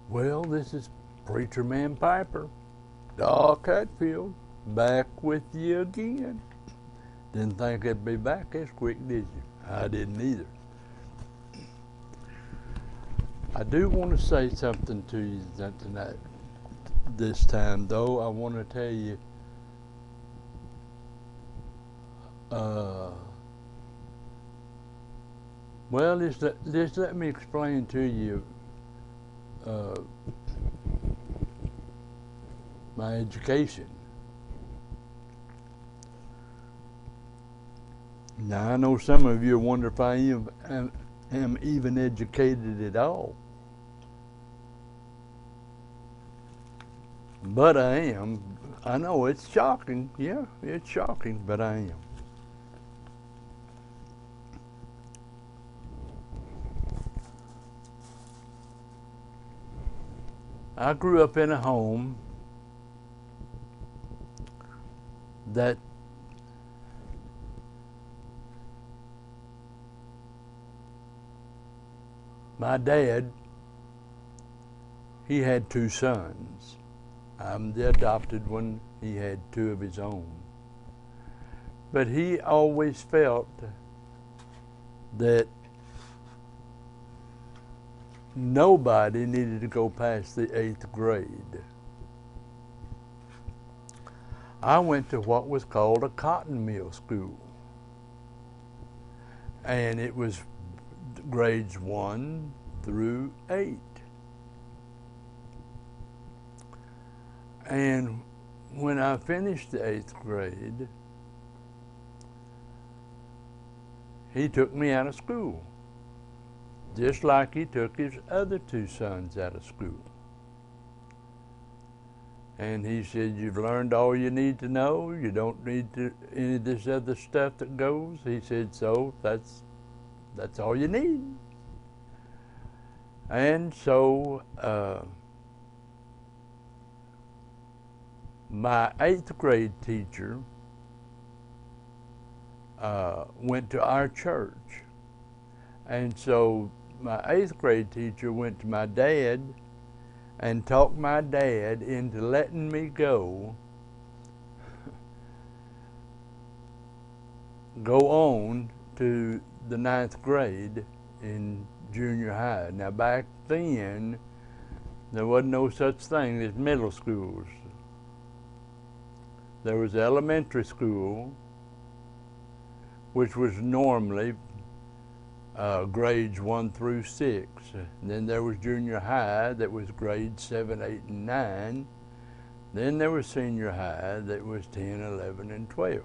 Well, this is Preacher Man Piper, Doc Hatfield, back with you again. Didn't think I'd be back as quick, did you? I didn't either. I do want to say something to you tonight. This time, though, I want to tell you, uh, well, just let me explain to you uh, my education. Now, I know some of you wonder if I am even educated at all. But I am. I know it's shocking. Yeah, it's shocking, but I am. I grew up in a home that my dad, he had two sons. I'm the adopted one. He had two of his own. But he always felt that nobody needed to go past the 8th grade. I went to what was called a cotton mill school. And it was grades 1 through 8. And when I finished the 8th grade, he took me out of school, just like he took his other two sons out of school. And he said, "You've learned all you need to know. You don't need any of this other stuff that goes." He said, "So that's all you need." And so my 8th grade teacher went to our church. And so my 8th grade teacher went to my dad and talked my dad into letting me go on to the 9th grade in junior high. Now back then, there wasn't no such thing as middle schools. There was elementary school, which was normally grades 1 through 6. And then there was junior high that was grades 7, 8, and 9. Then there was senior high that was 10, 11, and 12.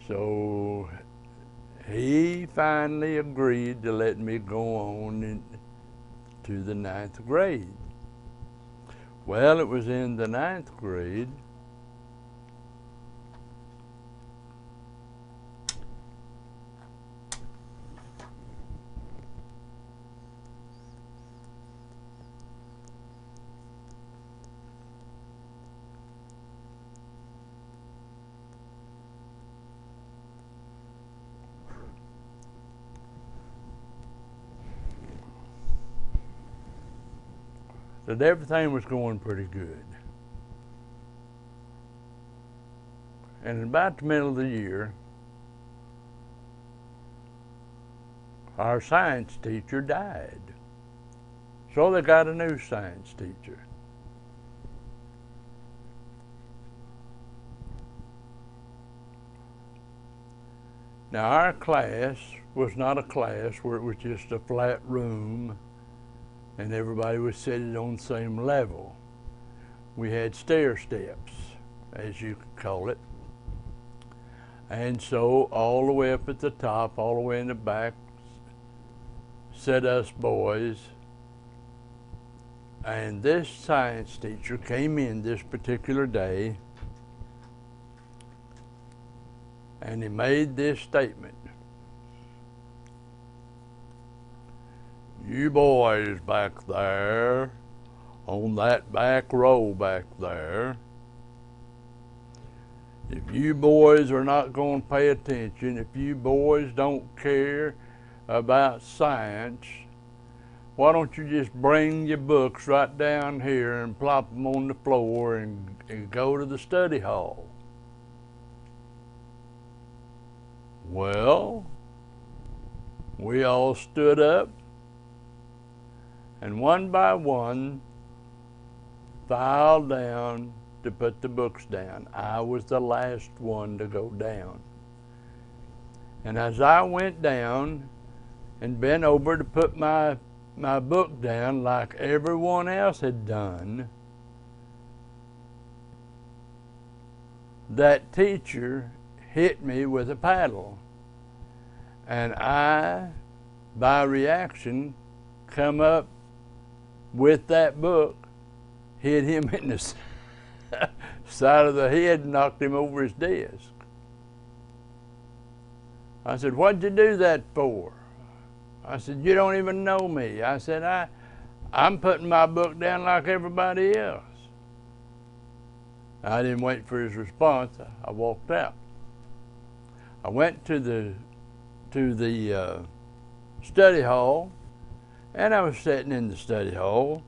So he finally agreed to let me go on to the 9th grade. Well, it was in the 9th grade that everything was going pretty good. And about the middle of the year, our science teacher died. So they got a new science teacher. Now our class was not a class where it was just a flat room and everybody was sitting on the same level. We had stair steps, as you could call it. And so all the way up at the top, all the way in the back, sat us boys. And this science teacher came in this particular day and he made this statement: "You boys back there, on that back row back there, if you boys are not going to pay attention, if you boys don't care about science, why don't you just bring your books right down here and plop them on the floor and go to the study hall? Well, we all stood up and one by one filed down to put the books down. I was the last one to go down. And as I went down and bent over to put my book down like everyone else had done, that teacher hit me with a paddle. And I, by reaction, come up with that book, hit him in the side of the head and knocked him over his desk. I said, "What'd you do that for?" I said, "You don't even know me." I said, I'm putting my book down like everybody else. I didn't wait for his response. I walked out. I went to the study hall, and I was sitting in the study hall,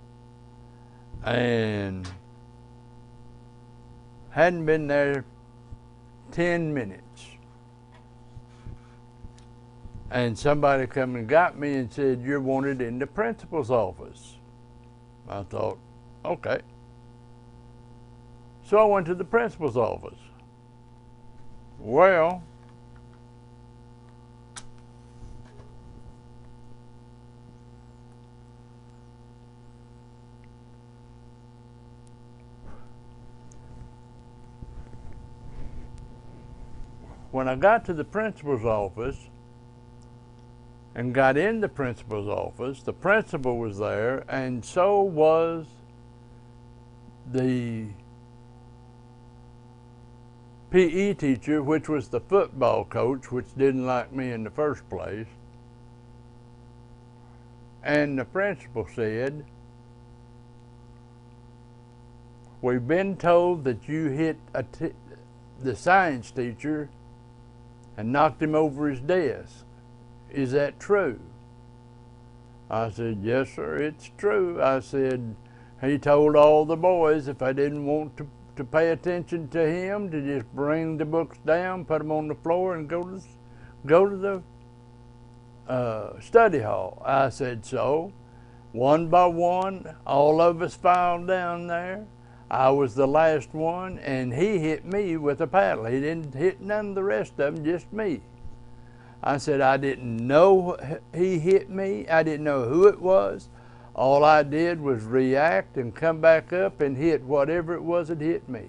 and hadn't been there 10 minutes. And somebody come and got me and said, "You're wanted in the principal's office." I thought, okay. So I went to the principal's office. Well, when I got to the principal's office and got in the principal's office, the principal was there, and so was the PE teacher, which was the football coach, which didn't like me in the first place. And the principal said, "We've been told that you hit the science teacher and knocked him over his desk. Is that true?" I said, "Yes, sir, it's true." I said, "He told all the boys if I didn't want to pay attention to him, to just bring the books down, put them on the floor, and go to the study hall." I said, so one by one, all of us filed down there. I was the last one, and he hit me with a paddle. He didn't hit none of the rest of them, just me. I said, I didn't know he hit me. I didn't know who it was. All I did was react and come back up and hit whatever it was that hit me.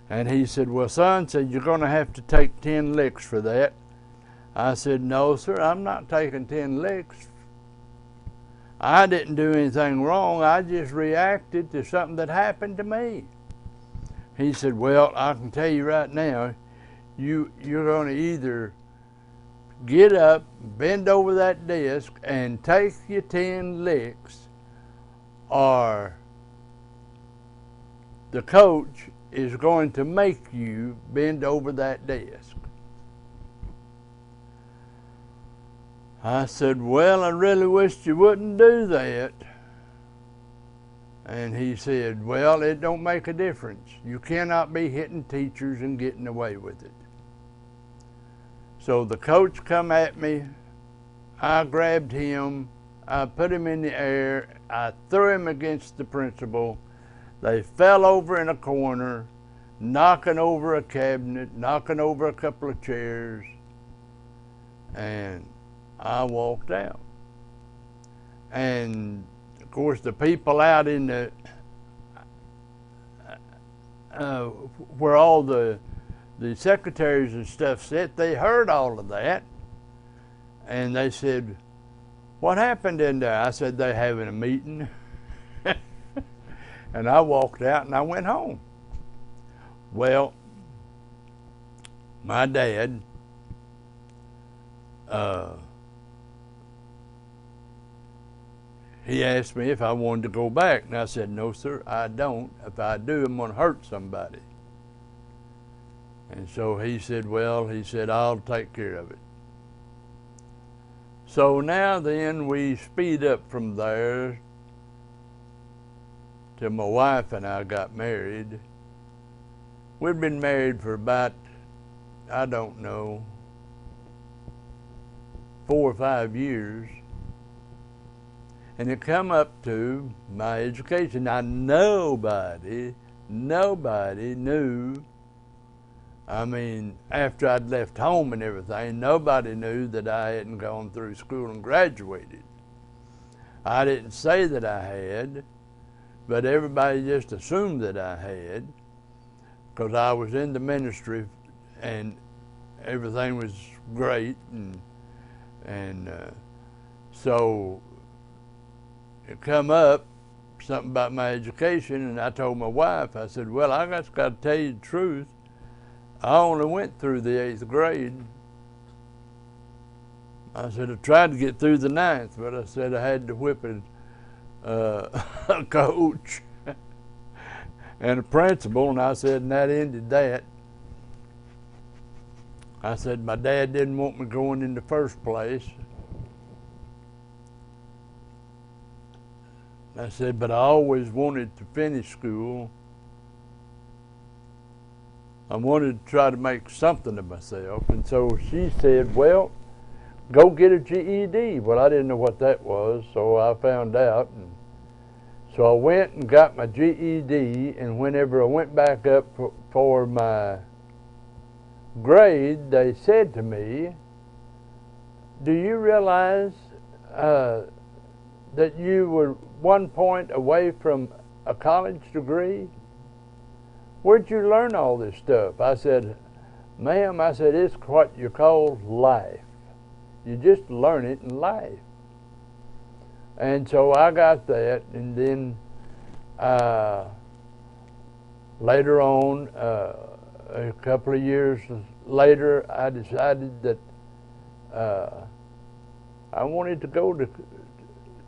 And he said, "Well, son," said, "you're going to have to take 10 licks for that." I said, "No, sir, I'm not taking 10 licks. I didn't do anything wrong. I just reacted to something that happened to me." He said, "Well, I can tell you right now, you're going to either get up, bend over that desk, and take your 10 licks, or the coach is going to make you bend over that desk." I said, "Well, I really wish you wouldn't do that." And he said, "Well, it don't make a difference. You cannot be hitting teachers and getting away with it." So the coach come at me. I grabbed him. I put him in the air. I threw him against the principal. They fell over in a corner, knocking over a cabinet, knocking over a couple of chairs, and I walked out. And of course, the people out in the where all the secretaries and stuff sit, they heard all of that, and they said, "What happened in there?" I said, "They're having a meeting." And I walked out and I went home. Well, my dad he asked me if I wanted to go back, and I said, "No, sir, I don't. If I do, I'm going to hurt somebody." And so he said, "Well," he said, "I'll take care of it." So now then we speed up from there till my wife and I got married. We'd been married for about, I don't know, 4 or 5 years. And it come up to my education. Now nobody knew. I mean, after I'd left home and everything, nobody knew that I hadn't gone through school and graduated. I didn't say that I had, but everybody just assumed that I had, because I was in the ministry and everything was great, and so it come up something about my education, and I told my wife, I said, well, I just got to tell you the truth. I only went through the 8th grade. I said, I tried to get through the 9th, but I said I had to whip a coach and a principal, and I said, and that ended that. I said, my dad didn't want me going in the first place. I said, but I always wanted to finish school. I wanted to try to make something of myself. And so she said, well, go get a GED. Well, I didn't know what that was, so I found out. And so I went and got my GED, and whenever I went back up for my grade, they said to me, do you realize that you were 1 point away from a college degree? Where'd you learn all this stuff? I said, ma'am, I said, it's what you call life. You just learn it in life. And so I got that, and then later on, a couple of years later, I decided that I wanted to go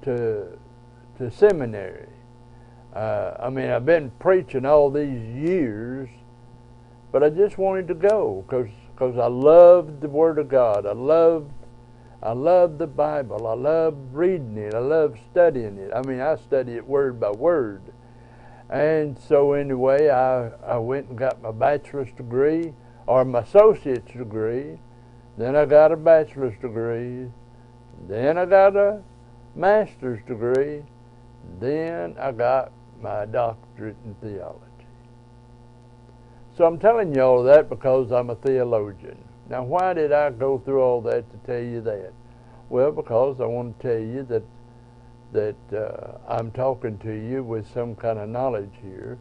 to seminary. I mean, I've been preaching all these years, but I just wanted to go because I loved the Word of God. I loved the Bible. I loved reading it. I loved studying it. I mean, I study it word by word. And so anyway, I went and got my bachelor's degree, or my associate's degree. Then I got a bachelor's degree. Then I got a master's degree. Then I got my doctorate in theology. So I'm telling you all that because I'm a theologian. Now, why did I go through all that to tell you that? Well, because I want to tell you that I'm talking to you with some kind of knowledge here.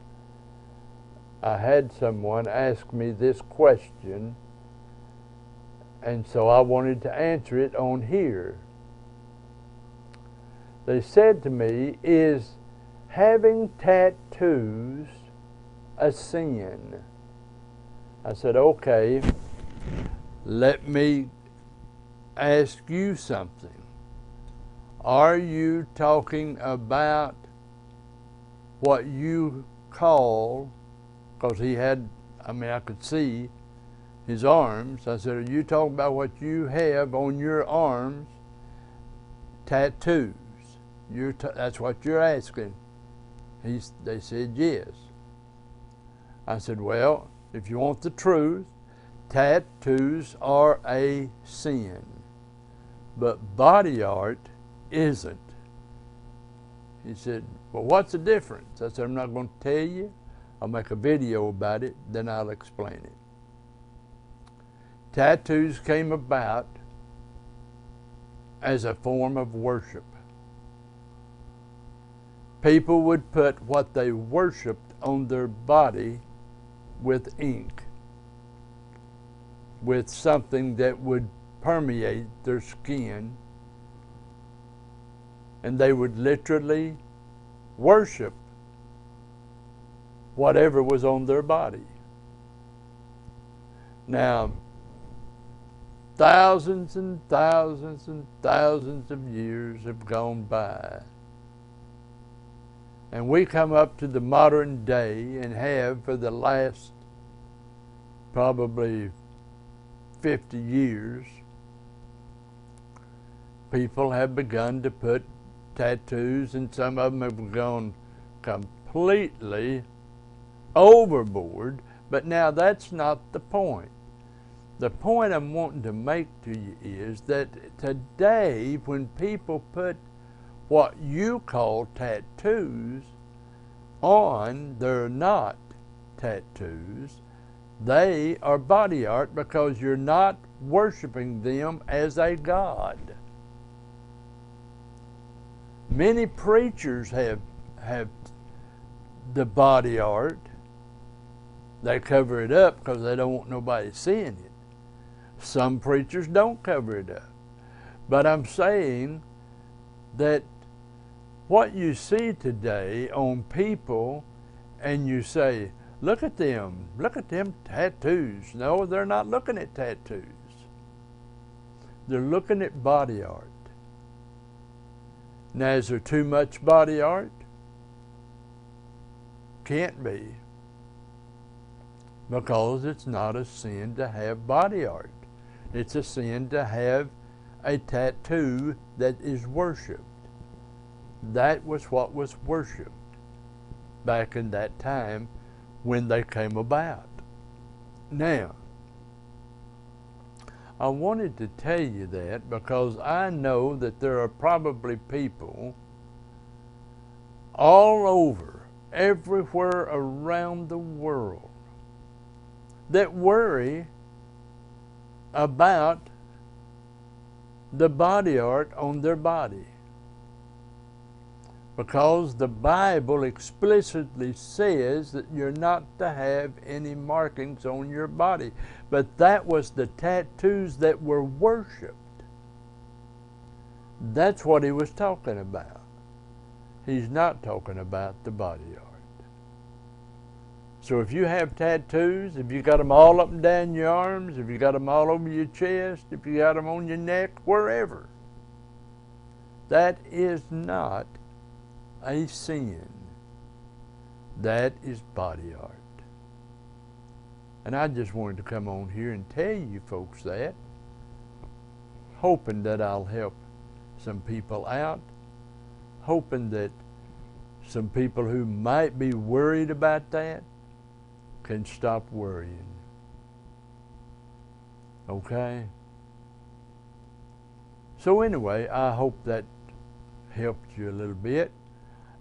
I had someone ask me this question, and so I wanted to answer it on here. They said to me, is having tattoos a sin? I said, okay, let me ask you something. Are you talking about what you call, because he had, I mean, I could see his arms. I said, are you talking about what you have on your arms, tattoos? That's what you're asking. They said yes. I said, well, if you want the truth, tattoos are a sin, but body art isn't. He said, well, what's the difference? I said, I'm not going to tell you. I'll make a video about it, then I'll explain it. Tattoos came about as a form of worship. People would put what they worshiped on their body with ink, with something that would permeate their skin, and they would literally worship whatever was on their body. Now, thousands and thousands and thousands of years have gone by, and we come up to the modern day and have for the last probably 50 years people have begun to put tattoos, and some of them have gone completely overboard, but now that's not the point. The point I'm wanting to make to you is that today, when people put what you call tattoos on, they're not tattoos. They are body art, because you're not worshiping them as a god. Many preachers have the body art. They cover it up because they don't want nobody seeing it. Some preachers don't cover it up. But I'm saying that what you see today on people, and you say, look at them tattoos. No, they're not looking at tattoos. They're looking at body art. Now, is there too much body art? Can't be. Because it's not a sin to have body art. It's a sin to have a tattoo that is worshipped. That was what was worshipped back in that time when they came about. Now, I wanted to tell you that because I know that there are probably people all over, everywhere around the world, that worry about the body art on their body. Because the Bible explicitly says that you're not to have any markings on your body. But that was the tattoos that were worshipped. That's what he was talking about. He's not talking about the body art. So if you have tattoos, if you got them all up and down your arms, if you got them all over your chest, if you got them on your neck, wherever, that is not a sin. That is body art. And I just wanted to come on here and tell you folks that, hoping that I'll help some people out, hoping that some people who might be worried about that can stop worrying. Okay? So anyway, I hope that helped you a little bit.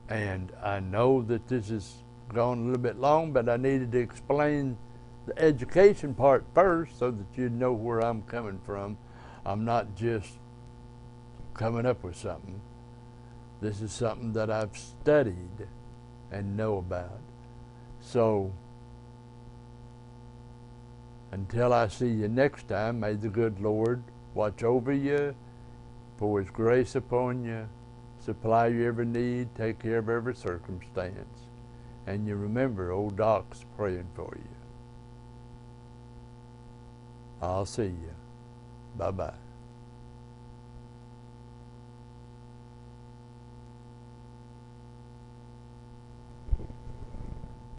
And I know that this has gone a little bit long, but I needed to explain the education part first so that you'd know where I'm coming from. I'm not just coming up with something. This is something that I've studied and know about. So, until I see you next time, may the good Lord watch over you, pour His grace upon you, supply your every need, take care of every circumstance. And you remember, old Doc's praying for you. I'll see you. Bye-bye.